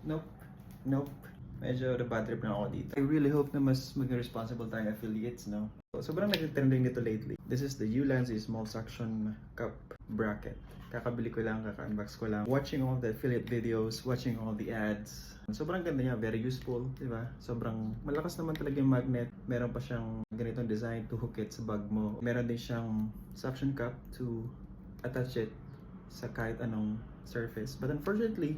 Nope. Nope. Medyo bad trip na ako dito. I really hope na mas maging responsible tayong affiliates, no? So, sobrang nag-trending nito lately. This is the Ulanzi small suction cup bracket. Kakabili ko lang, kaka-unbox ko lang. Watching all the affiliate videos, watching all the ads. Sobrang ganda niya, very useful, di ba? Sobrang malakas naman talaga yung magnet. Meron pa siyang ganitong design to hook it sa bag mo. Meron din siyang suction cup to attach it sa kahit anong surface. But unfortunately,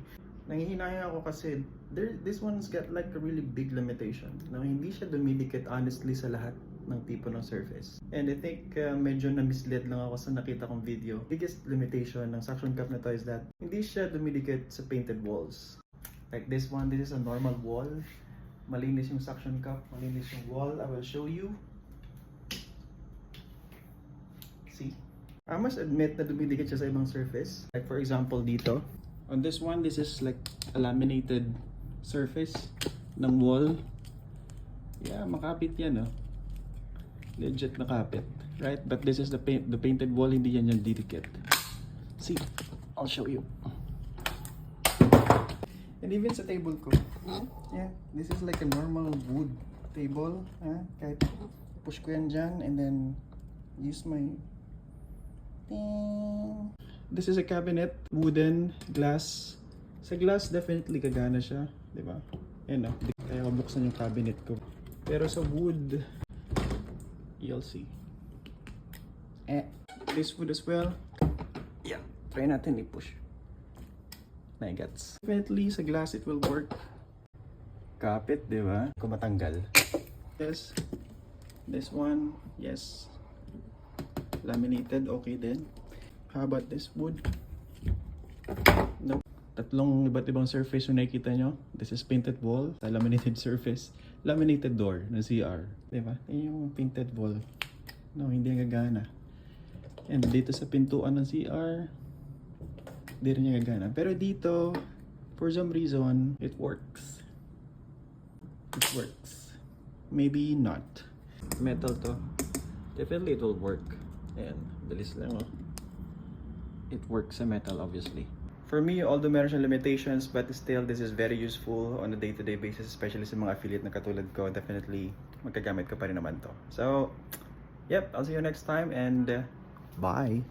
nangihinayang ako kasi this one's got like a really big limitation. Na hindi siya dumidikit honestly sa lahat ng tipo ng surface. And I think medyo na-mislead lang ako sa nakita kong video. Biggest limitation ng suction cup na to is that hindi siya dumidikit sa painted walls. Like this one, this is a normal wall. Malinis yung suction cup, malinis yung wall. I will show you. See? I must admit na dumidikit siya sa ibang surface. Like for example dito. On this one, this is like a laminated surface ng wall. Yeah, makapit yan, oh. Legit nakapit, right? But this is the painted wall, hindi yan yung didikit. See, I'll show you. And even sa table ko, yeah, this is like a normal wood table. Kahit push ko yan dyan and then use my ting. This is a cabinet, wooden, glass. Sa glass, definitely gagana siya, di ba? Yan o, kaya ko buksan yung cabinet ko. Pero sa wood, you'll see. This wood as well. Yeah, try natin i-push. Nagets. Definitely sa glass it will work. Kapit, di ba? Kung matanggal. Yes. This one, yes. Laminated, okay din. How about this wood? Nope. Tatlong iba't ibang surface yung nakikita nyo. This is painted wall, laminated surface, laminated door ng CR. Diba? Yan yung painted wall. No, hindi gagana. And dito sa pintuan ng CR, hindi rin niya gagana. Pero dito, for some reason, it works. It works. Maybe not. Metal to. Definitely it will work. Ayan, bilis lang oh. It works sa metal obviously. For me, although meron siyang limitations, but still this is very useful on a day-to-day basis, especially sa mga affiliate na katulad ko. Definitely magkagamit ko pa rin naman to. So, yep, I'll see you next time and bye!